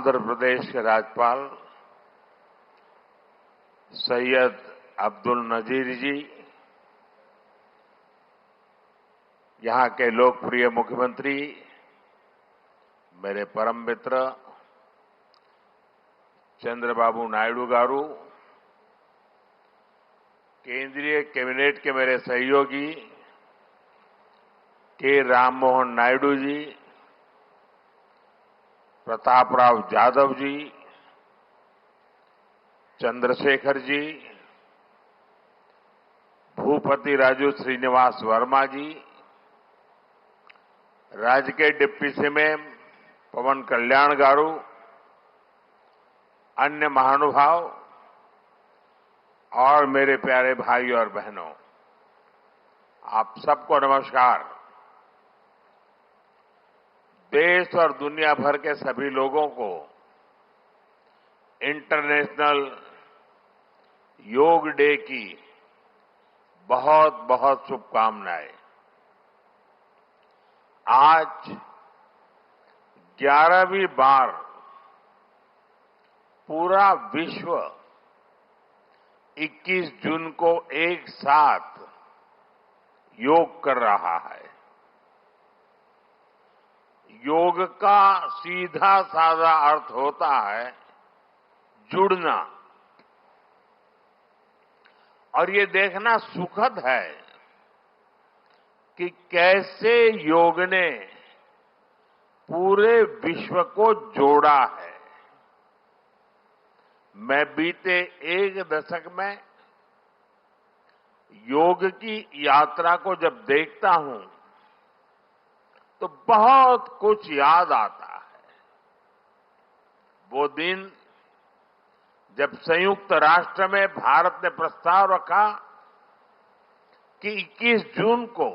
आंध्र प्रदेश के राज्यपाल सैयद अब्दुल नजीर जी, यहां के लोकप्रिय मुख्यमंत्री मेरे परम मित्र चंद्रबाबू नायडू गारू, केंद्रीय कैबिनेट के मेरे सहयोगी के राम मोहन नायडू जी, प्रतापराव जाधव जी, चंद्रशेखर जी, भूपति राजू श्रीनिवास वर्मा जी, राज्य के डिप्टी सीएम पवन कल्याण गारू, अन्य महानुभाव और मेरे प्यारे भाई और बहनों, आप सबको नमस्कार। देश और दुनिया भर के सभी लोगों को इंटरनेशनल योग डे की बहुत बहुत शुभकामनाएं। आज 11वीं बार पूरा विश्व 21 जून को एक साथ योग कर रहा है। योग का सीधा साधा अर्थ होता है जुड़ना, और ये देखना सुखद है कि कैसे योग ने पूरे विश्व को जोड़ा है। मैं बीते एक दशक में योग की यात्रा को जब देखता हूं तो बहुत कुछ याद आता है। वो दिन जब संयुक्त राष्ट्र में भारत ने प्रस्ताव रखा कि 21 जून को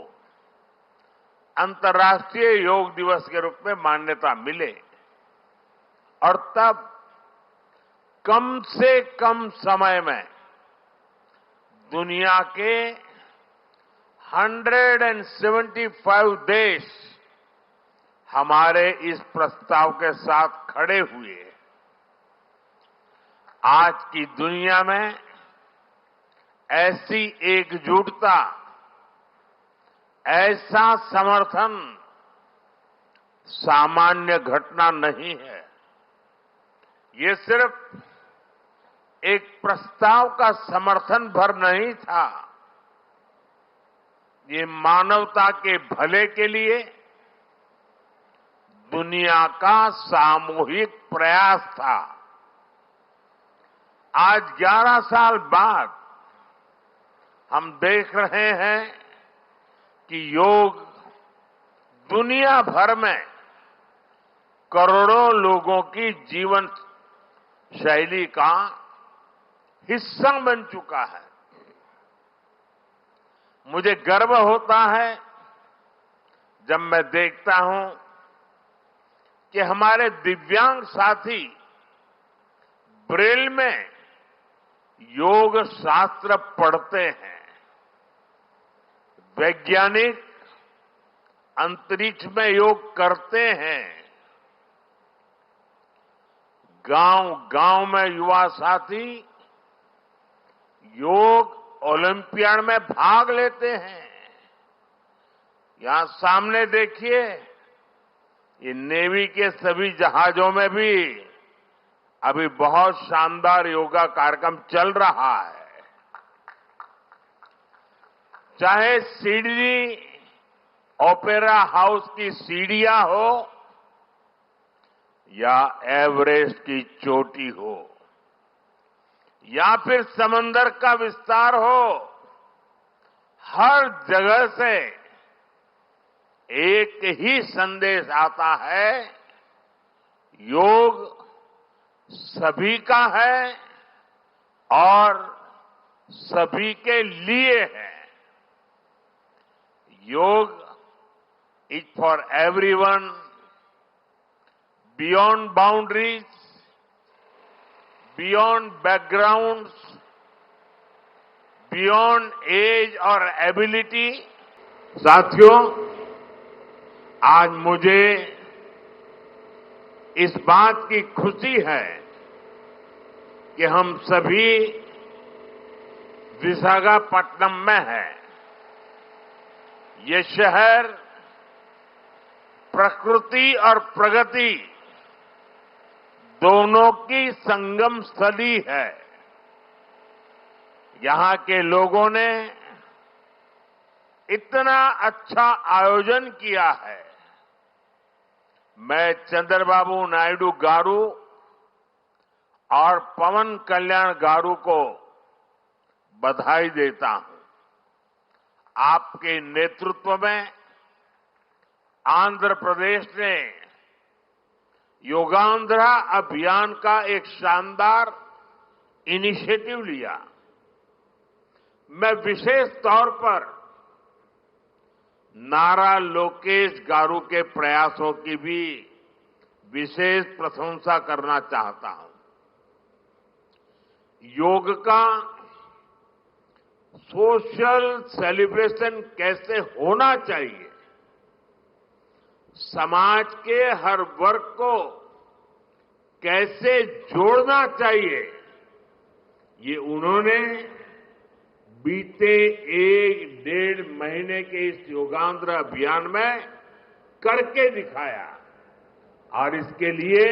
अंतर्राष्ट्रीय योग दिवस के रूप में मान्यता मिले, और तब कम से कम समय में दुनिया के 175 देश हमारे इस प्रस्ताव के साथ खड़े हुए। आज की दुनिया में ऐसी एकजुटता, ऐसा समर्थन सामान्य घटना नहीं है। ये सिर्फ एक प्रस्ताव का समर्थन भर नहीं था, ये मानवता के भले के लिए दुनिया का सामूहिक प्रयास था। आज 11 साल बाद हम देख रहे हैं कि योग दुनिया भर में करोड़ों लोगों की जीवन शैली का हिस्सा बन चुका है। मुझे गर्व होता है जब मैं देखता हूं कि हमारे दिव्यांग साथी ब्रेल में योग शास्त्र पढ़ते हैं, वैज्ञानिक अंतरिक्ष में योग करते हैं, गांव-गांव में युवा साथी योग ओलंपियाड में भाग लेते हैं। यहां सामने देखिए, ये नेवी के सभी जहाजों में भी अभी बहुत शानदार योगा कार्यक्रम चल रहा है। चाहे सिडनी ओपेरा हाउस की सीढ़ियां हो या एवरेस्ट की चोटी हो या फिर समंदर का विस्तार हो, हर जगह से एक ही संदेश आता है, योग सभी का है और सभी के लिए है। Yoga is for everyone, beyond boundaries, beyond backgrounds, beyond age और एबिलिटी। साथियों, आज मुझे इस बात की खुशी है कि हम सभी विशाखापट्टनम में हैं। ये शहर प्रकृति और प्रगति दोनों की संगम स्थली है। यहां के लोगों ने इतना अच्छा आयोजन किया है। मैं चंद्रबाबू नायडू गारू और पवन कल्याण गारू को बधाई देता हूं। आपके नेतृत्व में आंध्र प्रदेश ने योगांध्रा अभियान का एक शानदार इनिशिएटिव लिया। मैं विशेष तौर पर नारा लोकेश गारू के प्रयासों की भी विशेष प्रशंसा करना चाहता हूं। योग का सोशल सेलिब्रेशन कैसे होना चाहिए, समाज के हर वर्ग को कैसे जोड़ना चाहिए, ये उन्होंने बीते 1-1.5 महीने के इस योगांध्र अभियान में करके दिखाया। और इसके लिए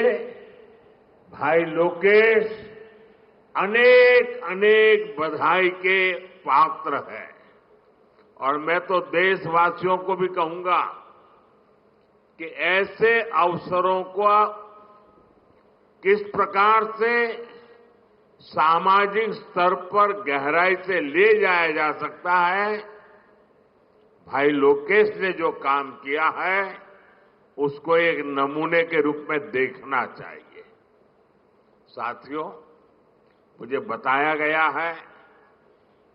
भाई लोकेश अनेक अनेक बधाई के पात्र है। और मैं तो देशवासियों को भी कहूंगा कि ऐसे अवसरों को किस प्रकार से सामाजिक स्तर पर गहराई से ले जाया जा सकता है, भाई लोकेश ने जो काम किया है उसको एक नमूने के रूप में देखना चाहिए। साथियों, मुझे बताया गया है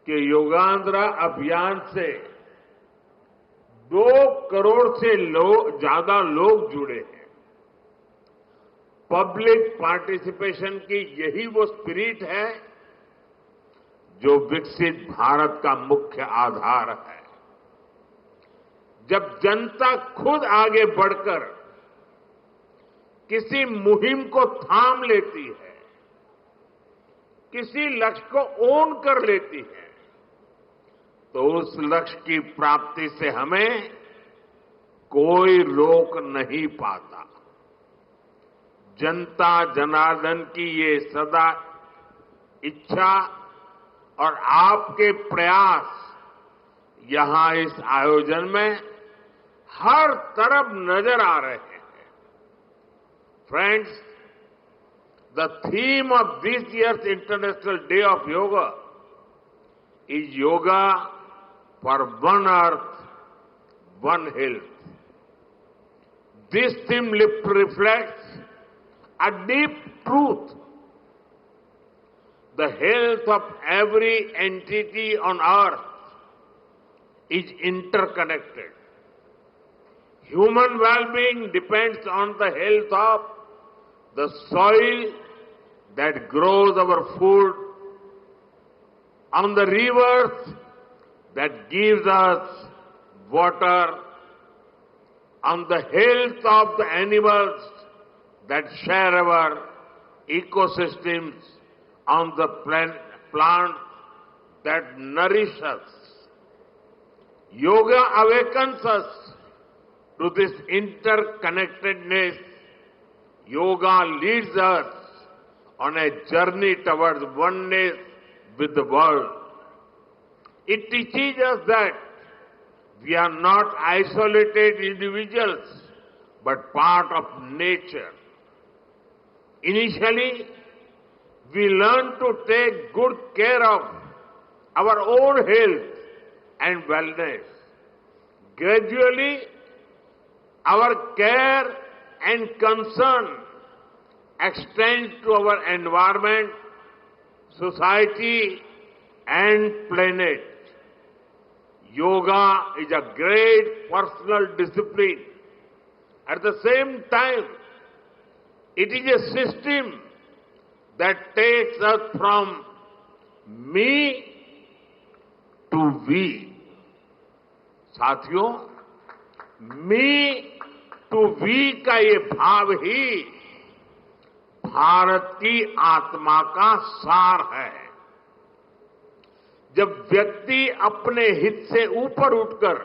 कि योगांध्र अभियान से 2 करोड़ से ज्यादा लोग जुड़े हैं। पब्लिक पार्टिसिपेशन की यही वो स्पिरिट है जो विकसित भारत का मुख्य आधार है। जब जनता खुद आगे बढ़कर किसी मुहिम को थाम लेती है, किसी लक्ष्य को ओन कर लेती है, तो उस लक्ष्य की प्राप्ति से हमें कोई रोक नहीं पाता। जनता जनार्दन की ये सदा इच्छा और आपके प्रयास यहां इस आयोजन में हर तरफ नजर आ रहे हैं। Friends, the theme of this year's International Day of Yoga is Yoga for One Earth, One Health. This theme reflects a deep truth. The health of every entity on earth is interconnected. Human well-being depends on the health of the soil that grows our food, on the rivers that gives us water, on the health of the animals that share our ecosystems, on the plants that nourish us. Yoga awakens us to this interconnectedness. Yoga leads us on a journey towards oneness with the world. It teaches us that we are not isolated individuals, but part of nature. Initially, we learn to take good care of our own health and wellness. Gradually, our care and concern extends to our environment, society, and planet. Yoga is a great personal discipline. At the same time, it is a system that takes us from me to we. साथियों, मी to we का ये भाव ही भारत की आत्मा का सार है। जब व्यक्ति अपने हित से ऊपर उठकर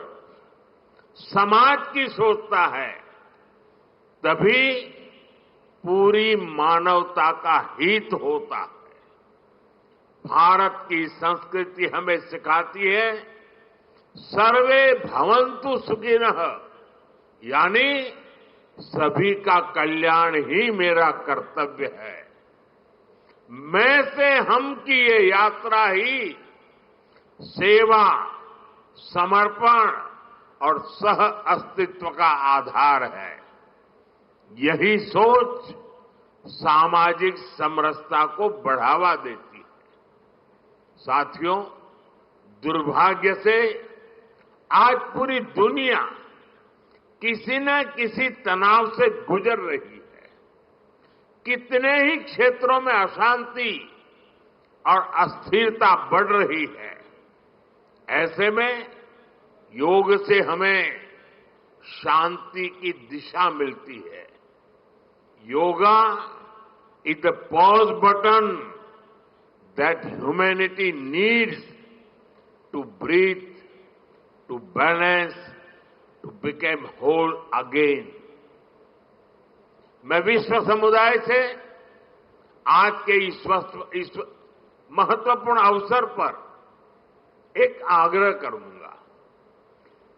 समाज की सोचता है, तभी पूरी मानवता का हित होता है। भारत की संस्कृति हमें सिखाती है, सर्वे भवन्तु सुखिनः, यानी सभी का कल्याण ही मेरा कर्तव्य है। मैं से हम की ये यात्रा ही सेवा, समर्पण और सह अस्तित्व का आधार है। यही सोच सामाजिक समरसता को बढ़ावा देती है। साथियों, दुर्भाग्य से आज पूरी दुनिया किसी न किसी तनाव से गुजर रही है। कितने ही क्षेत्रों में अशांति और अस्थिरता बढ़ रही है। ऐसे में योग से हमें शांति की दिशा मिलती है। Yoga is the pause button that humanity needs to breathe, to balance, to become whole again. मैं विश्व समुदाय से आज के इस महत्वपूर्ण अवसर पर एक आग्रह करूंगा।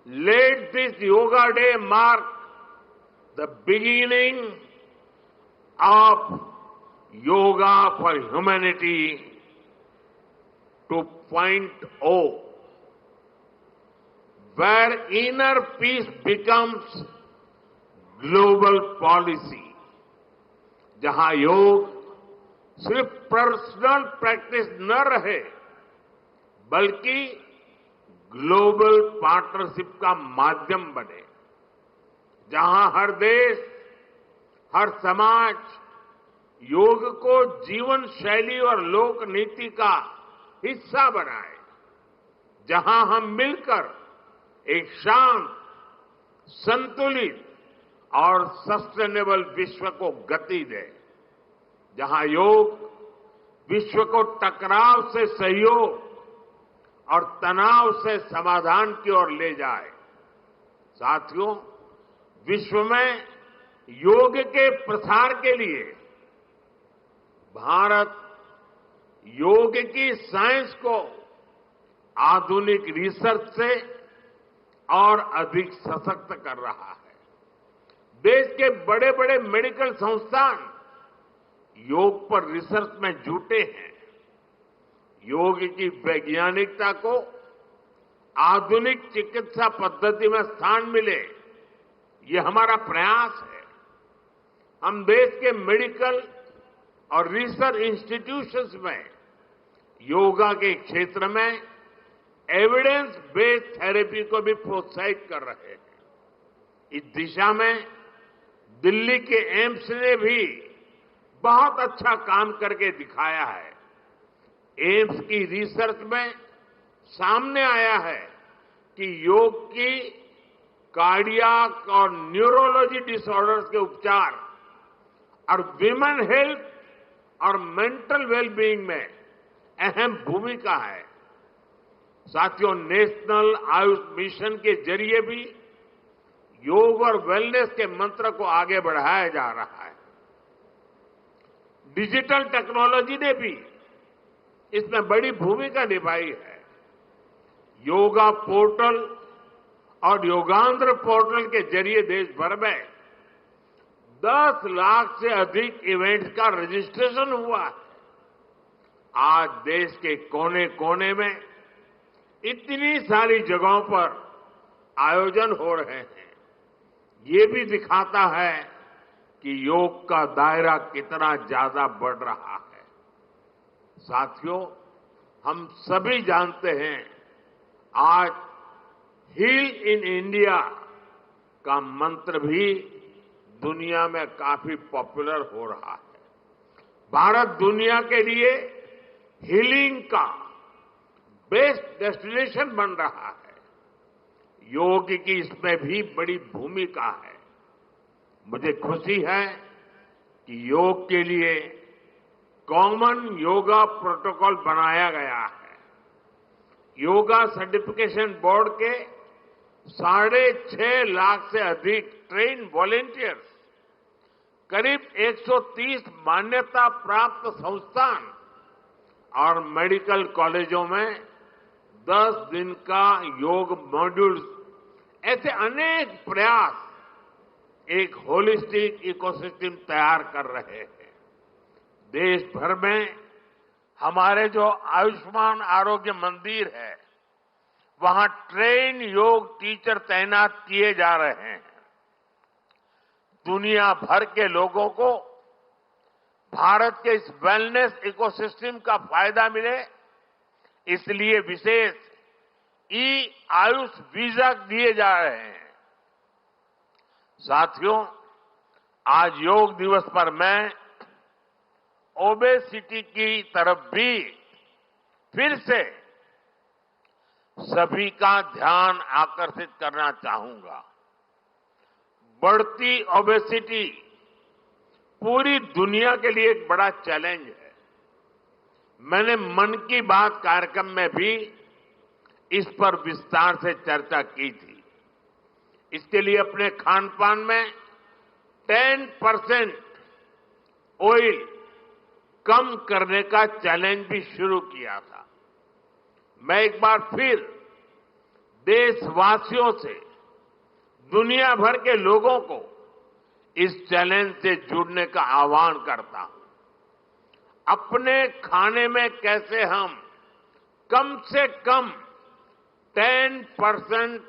Let this yoga day mark the beginning of yoga for humanity 2.0, where inner peace becomes global policy, जहां योग सिर्फ पर्सनल प्रैक्टिस न रहे, बल्कि ग्लोबल पार्टनरशिप का माध्यम बने। जहां हर देश, हर समाज योग को जीवन शैली और लोक नीति का हिस्सा बनाए। जहां हम मिलकर एक शांत, संतुलित और सस्टेनेबल विश्व को गति दें। जहां योग विश्व को टकराव से सहयोग और तनाव से समाधान की ओर ले जाए। साथियों, विश्व में योग के प्रसार के लिए भारत योग की साइंस को आधुनिक रिसर्च से और अधिक सशक्त कर रहा है। देश के बड़े बड़े मेडिकल संस्थान योग पर रिसर्च में जुटे हैं। योग की वैज्ञानिकता को आधुनिक चिकित्सा पद्धति में स्थान मिले, ये हमारा प्रयास है। हम देश के मेडिकल और रिसर्च इंस्टीट्यूशंस में योगा के क्षेत्र में एविडेंस बेस्ड थेरेपी को भी प्रोत्साहित कर रहे हैं। इस दिशा में दिल्ली के एम्स ने भी बहुत अच्छा काम करके दिखाया है। एम्स की रिसर्च में सामने आया है कि योग की कार्डियक और न्यूरोलॉजी डिसऑर्डर्स के उपचार और विमेन हेल्थ और मेंटल वेलबीइंग में अहम भूमिका है। साथियों, नेशनल आयुष मिशन के जरिए भी योग और वेलनेस के मंत्र को आगे बढ़ाया जा रहा है। डिजिटल टेक्नोलॉजी ने भी इसमें बड़ी भूमिका निभाई है। योगा पोर्टल और योगांध्र पोर्टल के जरिए देश भर में 10 लाख से अधिक इवेंट्स का रजिस्ट्रेशन हुआ है। आज देश के कोने कोने में इतनी सारी जगहों पर आयोजन हो रहे हैं। ये भी दिखाता है कि योग का दायरा कितना ज्यादा बढ़ रहा है। साथियों, हम सभी जानते हैं आज हील इन इंडिया का मंत्र भी दुनिया में काफी पॉपुलर हो रहा है। भारत दुनिया के लिए हीलिंग का बेस्ट डेस्टिनेशन बन रहा है। योग की इसमें भी बड़ी भूमिका है। मुझे खुशी है कि योग के लिए कॉमन योगा प्रोटोकॉल बनाया गया है। योगा सर्टिफिकेशन बोर्ड के 6.5 लाख से अधिक ट्रेन वॉलेंटियर्स, करीब 130 मान्यता प्राप्त संस्थान और मेडिकल कॉलेजों में 10 दिन का योग मॉड्यूल्स, ऐसे अनेक प्रयास एक होलिस्टिक इकोसिस्टम तैयार कर रहे हैं। देश भर में हमारे जो आयुष्मान आरोग्य मंदिर है, वहां ट्रेन योग टीचर तैनात किए जा रहे हैं। दुनिया भर के लोगों को भारत के इस वेलनेस इकोसिस्टम का फायदा मिले, इसलिए विशेष आयुष वीजा दिए जा रहे हैं। साथियों, आज योग दिवस पर मैं ओबेसिटी की तरफ भी फिर से सभी का ध्यान आकर्षित करना चाहूंगा। बढ़ती ओबेसिटी पूरी दुनिया के लिए एक बड़ा चैलेंज है। मैंने मन की बात कार्यक्रम में भी इस पर विस्तार से चर्चा की थी। इसके लिए अपने खान पान में 10% ऑयल कम करने का चैलेंज भी शुरू किया था। मैं एक बार फिर देशवासियों से, दुनिया भर के लोगों को इस चैलेंज से जुड़ने का आह्वान करता हूं। अपने खाने में कैसे हम कम से कम 10%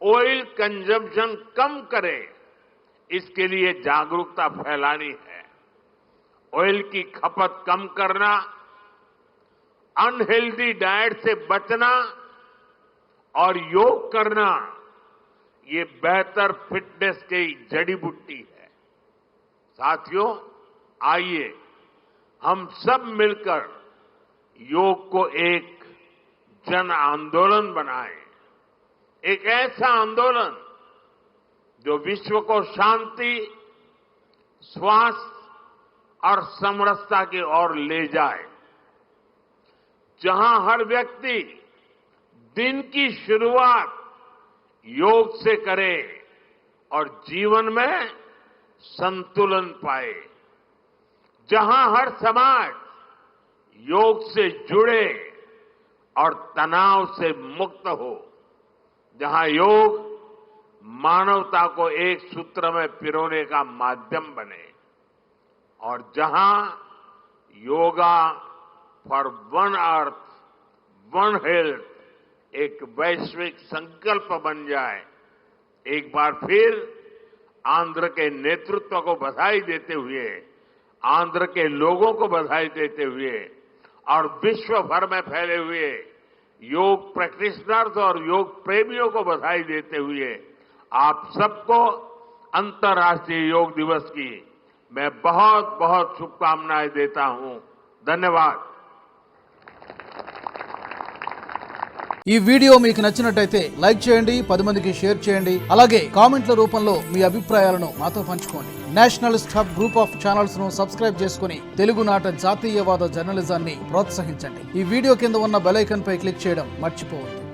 ऑयल कंजम्पशन कम करें, इसके लिए जागरूकता फैलानी है। ऑयल की खपत कम करना, अनहेल्दी डाइट से बचना और योग करना, ये बेहतर फिटनेस की जड़ी बूटी है। साथियों, आइए हम सब मिलकर योग को एक जन आंदोलन बनाएं, एक ऐसा आंदोलन जो विश्व को शांति, स्वास्थ्य और समरसता की ओर ले जाए, जहां हर व्यक्ति दिन की शुरुआत योग से करे और जीवन में संतुलन पाए, जहां हर समाज योग से जुड़े और तनाव से मुक्त हो, जहां योग मानवता को एक सूत्र में पिरोने का माध्यम बने, और जहां yoga for one earth one health एक वैश्विक संकल्प बन जाए। एक बार फिर आंध्र के नेतृत्व को बधाई देते हुए, आंध्र के लोगों को बधाई देते हुए और विश्व भर में फैले हुए योग प्रैक्टिशनर्स और योग प्रेमियों को बधाई देते हुए आप सबको अंतर्राष्ट्रीय योग दिवस की मैं बहुत बहुत शुभकामनाएं देता हूं। धन्यवाद। ఈ వీడియో మీకు నచ్చినట్టయితే లైక్ చేయండి, 10 మందికి షేర్ చేయండి. అలాగే కామెంట్ల రూపంలో మీ అభిప్రాయాలను మాతో పంచుకోండి. Nationalist hub group of channels ను సబ్స్క్రైబ్ చేసుకుని తెలుగునాట జాతీయవాద జర్నలిజాన్ని ప్రోత్సహించండి. ఈ వీడియో కింద ఉన్న బెల్ ఐకాన్ పై క్లిక్ చేయడం మర్చిపోవద్దు.